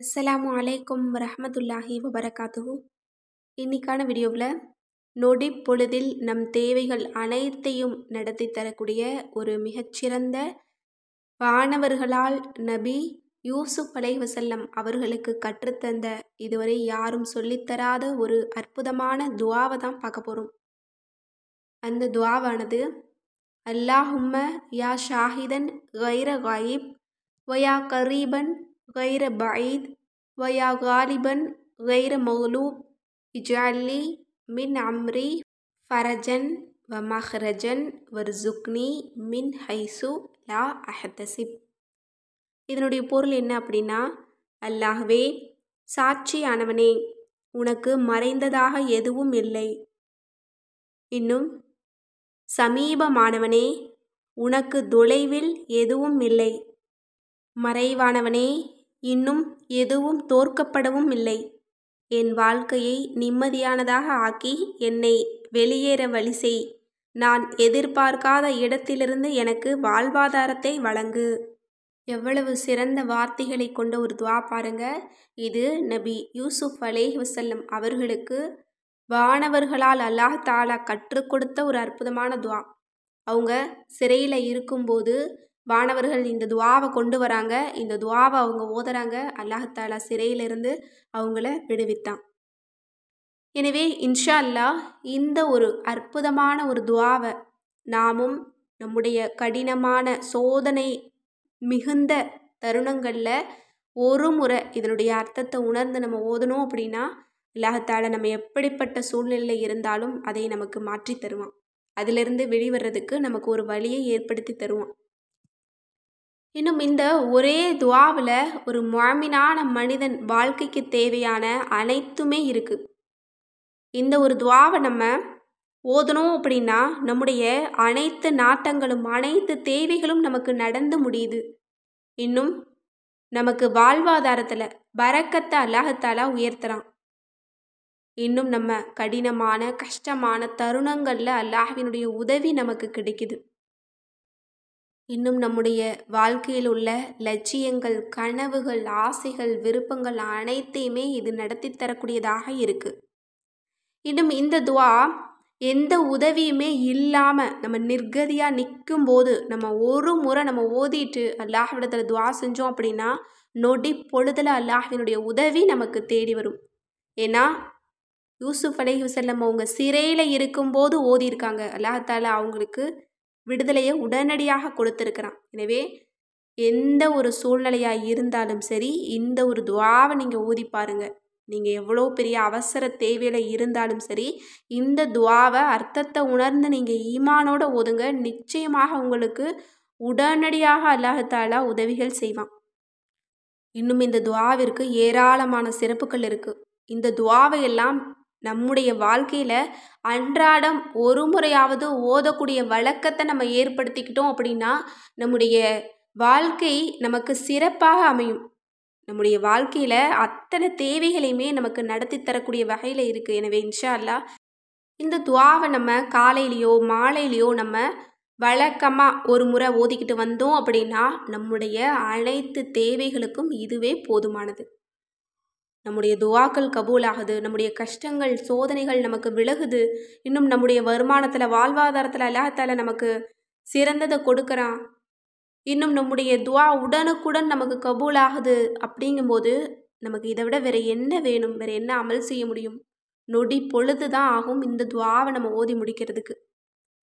அஸ்ஸலாமு அலைக்கும் வரஹ்மத்துல்லாஹி வபரகாத்துஹு. இன்னைக்கான வீடியோவில் நொடி பொழுதில் நம் தேவைகள் அனைத்தையும் நடத்தி தரக்கூடிய ஒரு மிகச்சிறந்த வானவர்களால் நபி யூசுப் அலைஹிவஸல்லம் அவர்களுக்கு கற்றுத்தந்த இதுவரை யாரும் சொல்லித்தராத ஒரு அற்புதமான துஆவை தான் பார்க்க போகிறோம். அந்த துஆவானது அல்லாஹும்ம யா ஷாஹிதன் கைர காயிப் வயா கரீபன் கைர பஈத் வயா காலிபன் கைர மக்லூப் இஜ்அல்லி மின் அம்ரி ஃபரஜன் வ மஹ்ரஜன் வர்சுக்னி மின் ஹைசு லா அஹ்தசிப். இதனுடைய பொருள் என்ன அப்படின்னா, அல்லாஹ்வே சாட்சியானவனே, உனக்கு மறைந்ததாக எதுவும் இல்லை. இன்னும் சமீபமானவனே, உனக்கு தொலைவில் எதுவும் இல்லை. மறைவானவனே, இன்னும் எதுவும் தோற்கப்படவும் இல்லை. என் வாழ்க்கையை நிம்மதியானதாக ஆக்கி என்னை வெளியேற வழி செய். நான் எதிர்பார்க்காத இடத்திலிருந்து எனக்கு வாழ்வாதாரத்தை வழங்கு. எவ்வளவு சிறந்த வார்த்தைகளை கொண்ட ஒரு துஆ பாருங்க. இது நபி யூசுப் அலைஹிவஸல்லம் அவர்களுக்கு வானவர்களால் அல்லாஹ் தஆலா கற்றுக் கொடுத்த ஒரு அற்புதமான துஆ. அவங்க சிறையில் இருக்கும்போது வானவர்கள் இந்த துஆவை கொண்டு வராங்க. இந்த துஆவை அவங்க ஓதுறாங்க. அல்லாஹ் தஆலா சிறையிலிருந்து அவங்கள விடுவித்தான். எனவே இன்ஷா அல்லாஹ் இந்த ஒரு அற்புதமான ஒரு துஆவை நாமும் நம்முடைய கடினமான சோதனை மிகுந்த தருணங்களில் ஒரு முறை இதனுடைய அர்த்தத்தை உணர்ந்து நம்ம ஓதணும் அப்படின்னா, அல்லாஹ் தஆலா நம்ம எப்படிப்பட்ட சூழ்நிலையில் இருந்தாலும் அதை நமக்கு மாற்றி தருவான். அதிலிருந்து வெளிவரதுக்கு நமக்கு ஒரு வழியை ஏற்படுத்தி தருவான். இன்னும் இந்த ஒரே துஆவில் ஒரு முஅ்மினான மனிதன் வாழ்க்கைக்கு தேவையான அனைத்துமே இருக்குது. இந்த ஒரு துஆவை நம்ம ஓதணும் அப்படின்னா நம்முடைய அனைத்து நாட்டங்களும் அனைத்து தேவைகளும் நமக்கு நடந்து முடியுது. இன்னும் நமக்கு வாழ்வாதாரத்தில் பரக்கத்தை அல்லாஹ் தஆலா உயர்த்துறான். இன்னும் நம்ம கடினமான கஷ்டமான தருணங்களில் அல்லாஹ்வினுடைய உதவி நமக்கு கிடைக்குது. இன்னும் நம்முடைய வாழ்க்கையில் உள்ள லட்சியங்கள், கனவுகள், ஆசைகள், விருப்பங்கள் அனைத்தையுமே இது நடத்தி தரக்கூடியதாக இருக்குது. இன்னும் இந்த துஆ எந்த உதவியுமே இல்லாமல் நம்ம நிர்கதியாக நிற்கும் போது நம்ம ஒரு முறை நம்ம ஓதிட்டு அல்லாஹ்விடத்தில் துஆ செஞ்சோம் அப்படின்னா நொடி பொழுதில் அல்லாஹ்வினுடைய உதவி நமக்கு தேடி வரும். ஏன்னா யூசுப் அலைஹிவஸல்லம் அவங்க சிறையில் இருக்கும்போது ஓதியிருக்காங்க. அல்லாஹ் தஆலா அவங்களுக்கு விடுதலையை உடனடியாக கொடுத்துருக்கிறான். எனவே எந்த ஒரு சூழ்நிலையாக இருந்தாலும் சரி இந்த ஒரு துஆவை நீங்கள் ஓதி பாருங்கள். நீங்கள் எவ்வளோ பெரிய அவசர தேவையில் இருந்தாலும் சரி இந்த துஆவை அர்த்தத்தை உணர்ந்து நீங்கள் ஈமானோட ஓதுங்க. நிச்சயமாக உங்களுக்கு உடனடியாக அல்லாஹ் தஆலா உதவிகள் செய்வான். இன்னும் இந்த துஆவிற்கு ஏராளமான சிறப்புகள் இருக்குது. இந்த துஆவை எல்லாம் நம்முடைய வாழ்க்கையில் அன்றாடம் ஒரு முறையாவது ஓதக்கூடிய வழக்கத்தை நம்ம ஏற்படுத்திக்கிட்டோம் அப்படின்னா நம்முடைய வாழ்க்கை நமக்கு சிறப்பாக அமையும். நம்முடைய வாழ்க்கையில் அத்தனை தேவைகளையுமே நமக்கு நடத்தி தரக்கூடிய வகையில் இருக்குது. எனவே இன்ஷா அல்லாஹ் இந்த துஆவை நம்ம காலையிலையோ மாலையிலையோ நம்ம வழக்கமாக ஒரு முறை ஓதிக்கிட்டு வந்தோம் அப்படின்னா நம்முடைய அனைத்து தேவைகளுக்கும் இதுவே போதுமானது. நம்முடைய துஆக்கள் கபூலாகுது. நம்முடைய கஷ்டங்கள் சோதனைகள் நமக்கு விலகுது. இன்னும் நம்முடைய வருமானத்தில் வாழ்வாதாரத்தில் அல்லாஹ் தஆலா நமக்கு சிறந்ததை கொடுக்குறான். இன்னும் நம்முடைய துஆ உடனுக்குடன் நமக்கு கபூலாகுது. அப்படிங்கும்போது நமக்கு இதை விட வேறு என்ன வேணும்? வேறு என்ன அமல் செய்ய முடியும்? நொடி பொழுது தான் ஆகும் இந்த துஆவை நம்ம ஓதி முடிக்கிறதுக்கு.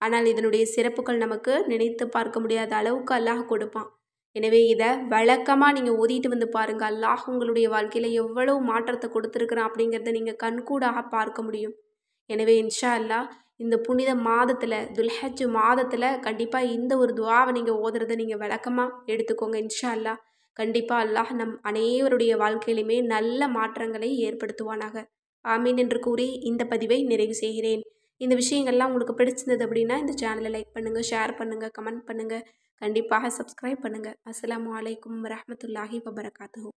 ஆனால் இதனுடைய சிறப்புகள் நமக்கு நினைத்து பார்க்க முடியாத அளவுக்கு அல்லாஹ் கொடுப்பான். எனவே இதை வழக்கமாக நீங்கள் ஓதிட்டு வந்து பாருங்கள். அல்லாஹ் உங்களுடைய வாழ்க்கையில் எவ்வளவு மாற்றத்தை கொடுத்துருக்குறான் அப்படிங்கிறத நீங்கள் கண்கூடாக பார்க்க முடியும். எனவே இன்ஷா அல்லாஹ் இந்த புனித மாதத்தில் துல்ஹஜ் மாதத்தில் கண்டிப்பாக இந்த ஒரு துஆவை நீங்கள் ஓதுறதை நீங்கள் வழக்கமாக எடுத்துக்கோங்க. இன்ஷா அல்லாஹ் கண்டிப்பாக அல்லாஹ் நம் அனைவருடைய வாழ்க்கையிலுமே நல்ல மாற்றங்களை ஏற்படுத்துவானாக. ஆமீன் என்று கூறி இந்த பதிவை நிறைவு செய்கிறேன். இந்த விஷயங்கள்லாம் உங்களுக்கு பிடிச்சிருந்தது அப்படின்னா இந்த சேனலை லைக் பண்ணுங்கள், ஷேர் பண்ணுங்கள், கமெண்ட் பண்ணுங்கள், கண்டிப்பாக சப்ஸ்கிரைப் பண்ணுங்கள். அஸ்ஸலாமு அலைக்கும் வரஹ்மத்துல்லாஹி வபரகாத்துஹு.